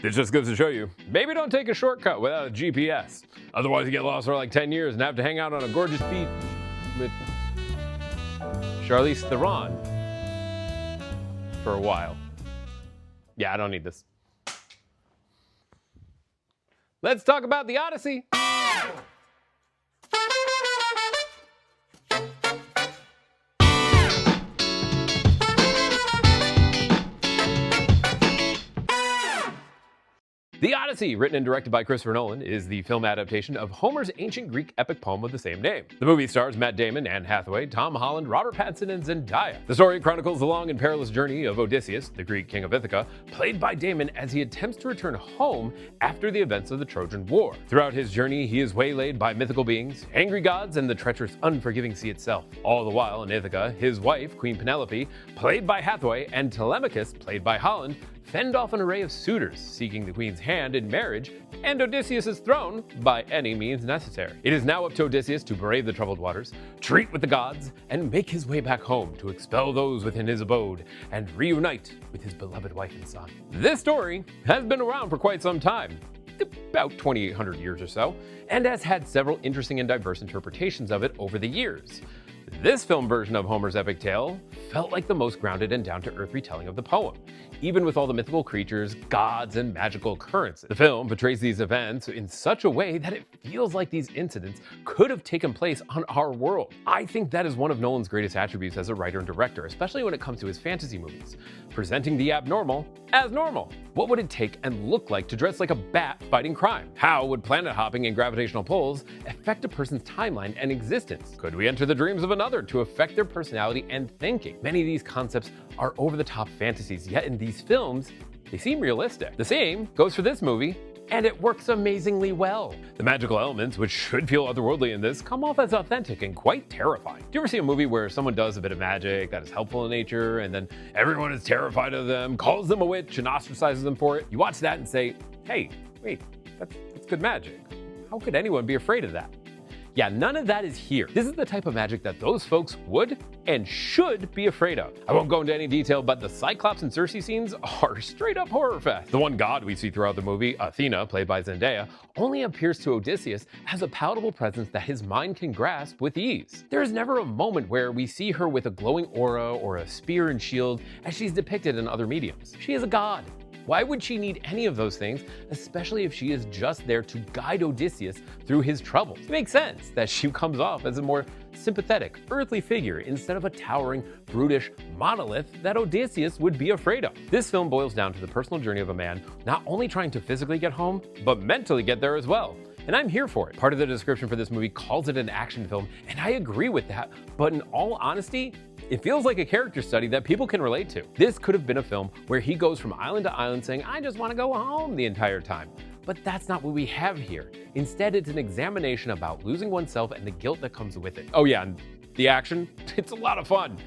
This just goes to show you, maybe don't take a shortcut without a GPS. Otherwise you get lost for like 10 years and have to hang out on a gorgeous beach with Charlize Theron for a while. Yeah, I don't need this. Let's talk about The Odyssey. The Odyssey, written and directed by Christopher Nolan, is the film adaptation of Homer's ancient Greek epic poem of the same name. The movie stars Matt Damon, Anne Hathaway, Tom Holland, Robert Pattinson, and Zendaya. The story chronicles the long and perilous journey of Odysseus, the Greek king of Ithaca, played by Damon as he attempts to return home after the events of the Trojan War. Throughout his journey, he is waylaid by mythical beings, angry gods, and the treacherous, unforgiving sea itself. All the while in Ithaca, his wife, Queen Penelope, played by Hathaway, and Telemachus, played by Holland, fend off an array of suitors seeking the queen's hand in marriage and Odysseus' throne by any means necessary. It is now up to Odysseus to brave the troubled waters, treat with the gods, and make his way back home to expel those within his abode and reunite with his beloved wife and son. This story has been around for quite some time, about 2,800 years or so, and has had several interesting and diverse interpretations of it over the years. This film version of Homer's epic tale felt like the most grounded and down-to-earth retelling of the poem, even with all the mythical creatures, gods, and magical occurrences. The film portrays these events in such a way that it feels like these incidents could have taken place on our world. I think that is one of Nolan's greatest attributes as a writer and director, especially when it comes to his fantasy movies, presenting the abnormal as normal. What would it take and look like to dress like a bat fighting crime? How would planet hopping and gravitational pulls affect a person's timeline and existence? Could we enter the dreams of another to affect their personality and thinking? Many of these concepts are over-the-top fantasies, yet in these films, they seem realistic. The same goes for this movie, and it works amazingly well. The magical elements, which should feel otherworldly in this, come off as authentic and quite terrifying. Do you ever see a movie where someone does a bit of magic that is helpful in nature, and then everyone is terrified of them, calls them a witch, and ostracizes them for it? You watch that and say, hey, wait, that's good magic. How could anyone be afraid of that? Yeah, none of that is here. This is the type of magic that those folks would and should be afraid of. I won't go into any detail, but the Cyclops and Circe scenes are straight up horror fest. The one god we see throughout the movie, Athena, played by Zendaya, only appears to Odysseus as a palatable presence that his mind can grasp with ease. There is never a moment where we see her with a glowing aura or a spear and shield as she's depicted in other mediums. She is a god. Why would she need any of those things, especially if she is just there to guide Odysseus through his troubles? It makes sense that she comes off as a more sympathetic, earthly figure instead of a towering, brutish monolith that Odysseus would be afraid of. This film boils down to the personal journey of a man not only trying to physically get home, but mentally get there as well. And I'm here for it. Part of the description for this movie calls it an action film, and I agree with that, but in all honesty, it feels like a character study that people can relate to. This could have been a film where he goes from island to island saying, I just want to go home the entire time. But that's not what we have here. Instead, it's an examination about losing oneself and the guilt that comes with it. Oh yeah, and the action, it's a lot of fun.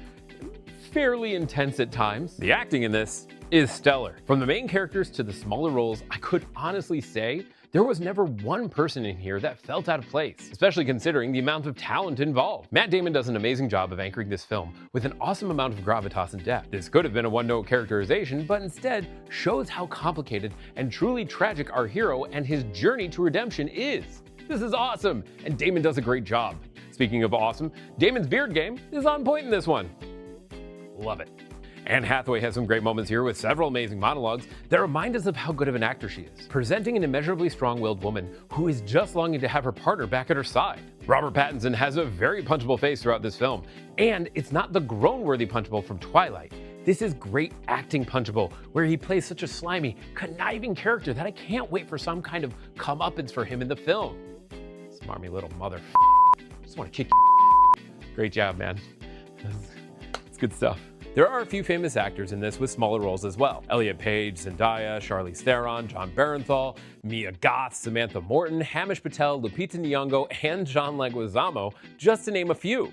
Fairly intense at times. The acting in this is stellar. From the main characters to the smaller roles, I could honestly say there was never one person in here that felt out of place, especially considering the amount of talent involved. Matt Damon does an amazing job of anchoring this film with an awesome amount of gravitas and depth. This could have been a one-note characterization, but instead shows how complicated and truly tragic our hero and his journey to redemption is. This is awesome, and Damon does a great job. Speaking of awesome, Damon's beard game is on point in this one. Love it. Anne Hathaway has some great moments here with several amazing monologues that remind us of how good of an actor she is, presenting an immeasurably strong-willed woman who is just longing to have her partner back at her side. Robert Pattinson has a very punchable face throughout this film, and it's not the groan-worthy punchable from Twilight. This is great acting punchable, where he plays such a slimy, conniving character that I can't wait for some kind of comeuppance for him in the film. Smarmy little mother. Just want to kick you. Great job, man. It's good stuff. There are a few famous actors in this with smaller roles as well. Elliot Page, Zendaya, Charlize Theron, John Barenthal, Mia Goth, Samantha Morton, Hamish Patel, Lupita Nyong'o, and John Leguizamo, just to name a few.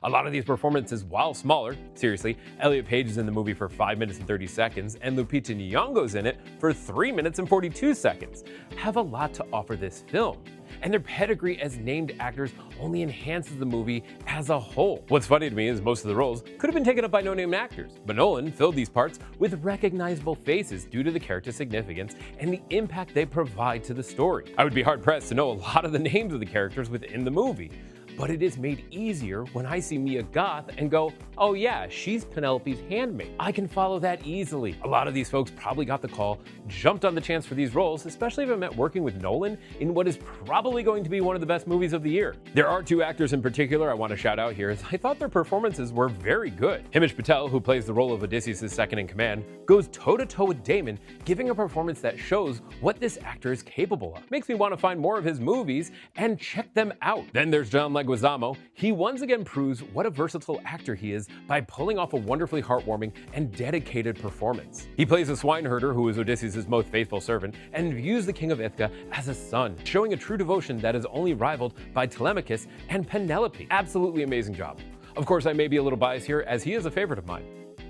A lot of these performances, while smaller, seriously, Elliot Page is in the movie for 5 minutes and 30 seconds, and Lupita Nyong'o's in it for 3 minutes and 42 seconds, have a lot to offer this film. And their pedigree as named actors only enhances the movie as a whole. What's funny to me is most of the roles could have been taken up by no-name actors, but Nolan filled these parts with recognizable faces due to the character significance and the impact they provide to the story. I would be hard-pressed to know a lot of the names of the characters within the movie, but it is made easier when I see Mia Goth and go, oh yeah, she's Penelope's handmaid. I can follow that easily. A lot of these folks probably got the call, jumped on the chance for these roles, especially if it meant working with Nolan in what is probably going to be one of the best movies of the year. There are two actors in particular I want to shout out here, as I thought their performances were very good. Himesh Patel, who plays the role of Odysseus' second-in-command, goes toe-to-toe with Damon, giving a performance that shows what this actor is capable of. Makes me want to find more of his movies and check them out. Then there's John Leguizamo. He once again proves what a versatile actor he is by pulling off a wonderfully heartwarming and dedicated performance. He plays a swineherder who is Odysseus' most faithful servant and views the king of Ithaca as a son, showing a true devotion that is only rivaled by Telemachus and Penelope. Absolutely amazing job. Of course, I may be a little biased here, as he is a favorite of mine.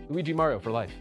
Luigi Mario for life.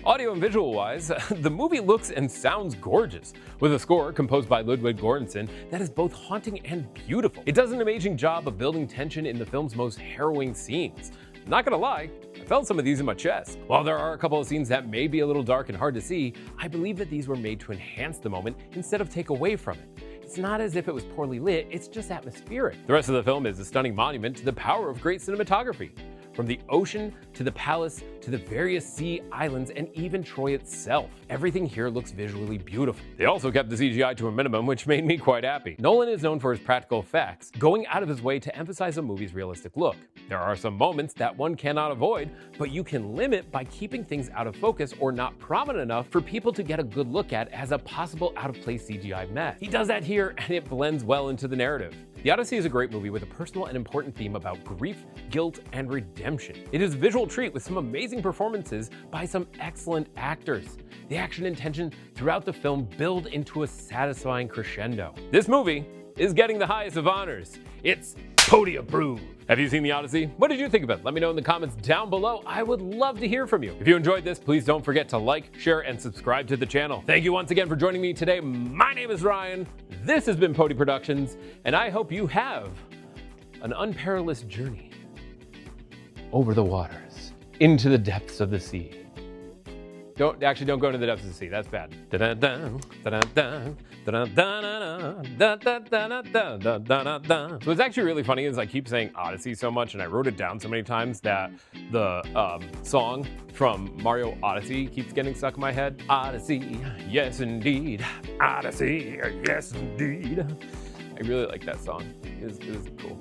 Audio and visual-wise, the movie looks and sounds gorgeous, with a score composed by Ludwig Göransson that is both haunting and beautiful. It does an amazing job of building tension in the film's most harrowing scenes. Not gonna lie, I felt some of these in my chest. While there are a couple of scenes that may be a little dark and hard to see, I believe that these were made to enhance the moment instead of take away from it. It's not as if it was poorly lit, it's just atmospheric. The rest of the film is a stunning monument to the power of great cinematography. From the ocean, to the palace, to the various sea islands, and even Troy itself. Everything here looks visually beautiful. They also kept the CGI to a minimum, which made me quite happy. Nolan is known for his practical effects, going out of his way to emphasize a movie's realistic look. There are some moments that one cannot avoid, but you can limit by keeping things out of focus or not prominent enough for people to get a good look at as a possible out-of-place CGI mess. He does that here, and it blends well into the narrative. The Odyssey is a great movie with a personal and important theme about grief, guilt, and redemption. It is a visual treat with some amazing performances by some excellent actors. The action and tension throughout the film build into a satisfying crescendo. This movie is getting the highest of honors. It's Podie approved. Have you seen The Odyssey? What did you think of it? Let me know in the comments down below. I would love to hear from you. If you enjoyed this, please don't forget to like, share, and subscribe to the channel. Thank you once again for joining me today. My name is Ryan. This has been Podie Productions, and I hope you have an unperilous journey over the waters, into the depths of the sea. Don't go into the depths of the sea. That's bad. So what's actually really funny is I keep saying Odyssey so much, and I wrote it down so many times that the song from Mario Odyssey keeps getting stuck in my head. Odyssey, yes indeed. Odyssey, yes indeed. I really like that song. It was cool.